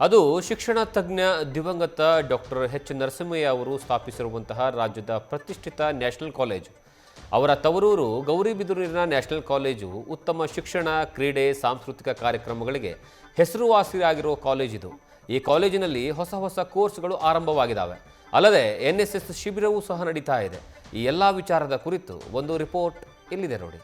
ಅದು ಶಿಕ್ಷಣ ತಜ್ಞ ದಿವಂಗತ ಡಾಕ್ಟರ್ ಎಚ್ ನರಸಿಂಹಯ್ಯ ಅವರು ಸ್ಥಾಪಿಸಿರುವಂತಹ ರಾಜ್ಯದ ಪ್ರತಿಷ್ಠಿತ ನ್ಯಾಷನಲ್ ಕಾಲೇಜು. ಅವರ ತವರೂರು ಗೌರಿಬಿದನೂರಿನ ನ್ಯಾಷನಲ್ ಕಾಲೇಜು ಉತ್ತಮ ಶಿಕ್ಷಣ, ಕ್ರೀಡೆ, ಸಾಂಸ್ಕೃತಿಕ ಕಾರ್ಯಕ್ರಮಗಳಿಗೆ ಹೆಸರುವಾಸಿಯಾಗಿರೋ ಕಾಲೇಜಿದು. ಈ ಕಾಲೇಜಿನಲ್ಲಿ ಹೊಸ ಹೊಸ ಕೋರ್ಸ್ಗಳು ಆರಂಭವಾಗಿದ್ದಾವೆ. ಅಲ್ಲದೆ NSS ಶಿಬಿರವೂ ಸಹ ನಡೀತಾ ಇದೆ. ಈ ಎಲ್ಲ ವಿಚಾರದ ಕುರಿತು ಒಂದು ರಿಪೋರ್ಟ್ ಇಲ್ಲಿದೆ ನೋಡಿ.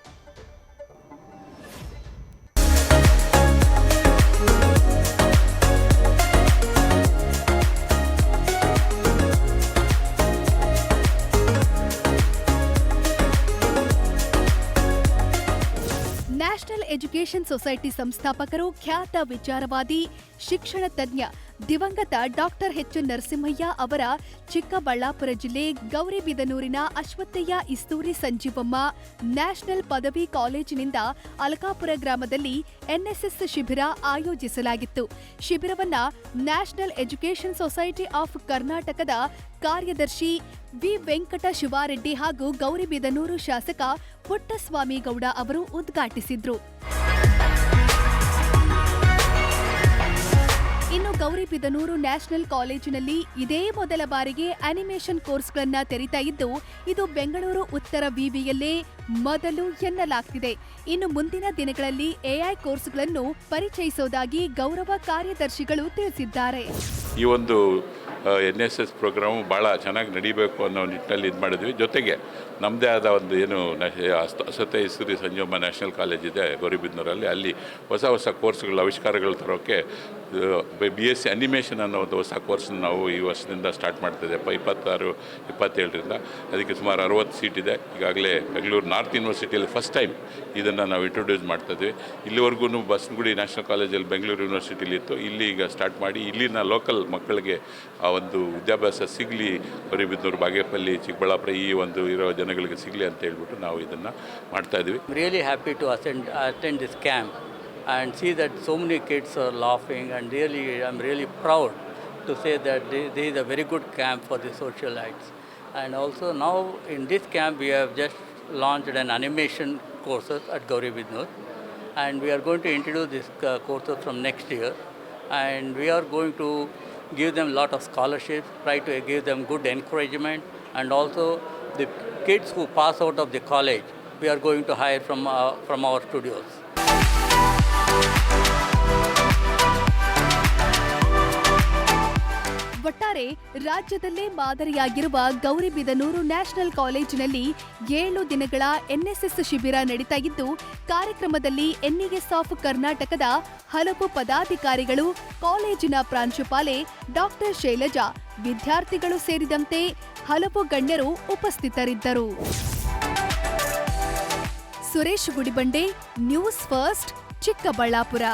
ನ್ಯಾಷನಲ್ ಎಜುಕೇಷನ್ ಸೊಸೈಟಿ ಸಂಸ್ಥಾಪಕರು, ಖ್ಯಾತ ವಿಚಾರವಾದಿ, ಶಿಕ್ಷಣ ತಜ್ಞ ದಿವಂಗತ ಡಾಕ್ಟರ್ ಎಚ್ ನರಸಿಂಹಯ್ಯ ಅವರ ಚಿಕ್ಕಬಳ್ಳಾಪುರ ಜಿಲ್ಲೆ ಗೌರಿಬಿದನೂರಿನ ಅಶ್ವತ್ಥಯ್ಯ ಇಸ್ತೂರಿ ಸಂಜೀವಮ್ಮ ನ್ಯಾಷನಲ್ ಪದವಿ ಕಾಲೇಜಿನಿಂದ ಅಲಕಾಪುರ ಗ್ರಾಮದಲ್ಲಿ NSS ಶಿಬಿರ ಆಯೋಜಿಸಲಾಗಿತ್ತು. ಶಿಬಿರವನ್ನ ನ್ಯಾಷನಲ್ ಎಜುಕೇಷನ್ ಸೊಸೈಟಿ ಆಫ್ ಕರ್ನಾಟಕದ ಕಾರ್ಯದರ್ಶಿ ವಿ ವೆಂಕಟ ಶಿವಾರೆಡ್ಡಿ ಹಾಗೂ ಗೌರಿಬಿದನೂರು ಶಾಸಕ ಪುಟ್ಟಸ್ವಾಮಿಗೌಡ ಅವರು ಉದ್ಘಾಟಿಸಿದ್ರು. ಇನ್ನು ಗೌರಿಬಿದನೂರು ನ್ಯಾಷನಲ್ ಕಾಲೇಜಿನಲ್ಲಿ ಇದೇ ಮೊದಲ ಬಾರಿಗೆ ಅನಿಮೇಷನ್ ಕೋರ್ಸ್ಗಳನ್ನ ತೆರೀತಾ ಇದ್ದು, ಇದು ಬೆಂಗಳೂರು ಉತ್ತರ ವಿವಿಯಲ್ಲೇ ಮೊದಲು ಎನ್ನಲಾಗ್ತಿದೆ. ಇನ್ನು ಮುಂದಿನ ದಿನಗಳಲ್ಲಿ AI ಕೋರ್ಸ್ಗಳನ್ನು ಪರಿಚಯಿಸೋದಾಗಿ ಗೌರವ ಕಾರ್ಯದರ್ಶಿಗಳು ತಿಳಿಸಿದ್ದಾರೆ. ಈ ಒಂದು NSS ಪ್ರೋಗ್ರಾಮು ಭಾಳ ಚೆನ್ನಾಗಿ ನಡೀಬೇಕು ಅನ್ನೋ ನಿಟ್ಟಿನಲ್ಲಿ ಇದು ಮಾಡಿದ್ವಿ. ಜೊತೆಗೆ ನಮ್ಮದೇ ಆದ ಒಂದು ಏನು ಅಶ್ವತ್ಥಯ್ಯ ಇಸ್ತೂರಿ ಸಂಜೀವಮ್ಮ ನ್ಯಾಷನಲ್ ಕಾಲೇಜ್ ಇದೆ ಗೌರಿಬಿದನೂರಲ್ಲಿ. ಅಲ್ಲಿ ಹೊಸ ಹೊಸ ಕೋರ್ಸ್ಗಳು, ಆವಿಷ್ಕಾರಗಳು ತರೋಕ್ಕೆ BSc ಅನಿಮೇಷನ್ ಅನ್ನೋ ಒಂದು ಹೊಸ ಕೋರ್ಸನ್ನು ನಾವು ಈ ವರ್ಷದಿಂದ ಸ್ಟಾರ್ಟ್ ಮಾಡ್ತಿದ್ದೆ. 26-27ರಿಂದ ಅದಕ್ಕೆ ಸುಮಾರು 60 ಸೀಟ್ ಇದೆ. ಈಗಾಗಲೇ ಬೆಂಗಳೂರು ನಾರ್ತ್ ಯೂನಿವರ್ಸಿಟಿಯಲ್ಲಿ ಫಸ್ಟ್ ಟೈಮ್ ಇದನ್ನು ನಾವು ಇಂಟ್ರೊಡ್ಯೂಸ್ ಮಾಡ್ತಿದ್ವಿ. ಇಲ್ಲಿವರೆಗೂ ಬಸವನಗುಡಿ ನ್ಯಾಷನಲ್ ಕಾಲೇಜಲ್ಲಿ ಬೆಂಗಳೂರು ಯೂನಿವರ್ಸಿಟಿಲಿ ಇತ್ತು. ಇಲ್ಲಿ ಈಗ ಸ್ಟಾರ್ಟ್ ಮಾಡಿ ಇಲ್ಲಿನ ಲೋಕಲ್ ಮಕ್ಕಳಿಗೆ ಆ ಒಂದು ವಿದ್ಯಾಭ್ಯಾಸ ಸಿಗಲಿ, ಗೌರಿಬಿದನೂರು, ಬಾಗೇಪಲ್ಲಿ, ಚಿಕ್ಕಬಳ್ಳಾಪುರ ಈ ಒಂದು ಇರೋ ಜನಗಳಿಗೆ ಸಿಗಲಿ ಅಂತ ಹೇಳ್ಬಿಟ್ಟು ನಾವು ಇದನ್ನು ಮಾಡ್ತಾ ಇದ್ವಿ. Really happy to attend this camp and see that so many kids are laughing, and really I'm really proud to say that this is a very good camp for the socialites. And also now in this camp we have just launched an animation courses at Gauribidanur, and we are going to introduce this courses from next year, and we are going to give them a lot of scholarships, try to give them good encouragement, and also the kids who pass out of the college we are going to hire from our studios. ಒಟ್ಟಾರೆ ರಾಜ್ಯದಲ್ಲೇ ಮಾದರಿಯಾಗಿರುವ Gauribidanur national ಕಾಲೇಜಿನಲ್ಲಿ 7 ದಿನಗಳ NSS ಶಿಬಿರ ನಡೀತಾ ಇದ್ದು, ಕಾರ್ಯಕ್ರಮದಲ್ಲಿ NES of ಕರ್ನಾಟಕದ ಹಲವು ಪದಾಧಿಕಾರಿಗಳು, ಕಾಲೇಜಿನ ಪ್ರಾಂಶುಪಾಲೆ ಡಾಕ್ಟರ್ ಶೈಲಜಾ, ವಿದ್ಯಾರ್ಥಿಗಳು ಸೇರಿದಂತೆ ಹಲವು ಗಣ್ಯರು ಉಪಸ್ಥಿತರಿದ್ದರು. Suresh Gudibande, news first, Chikkaballapur.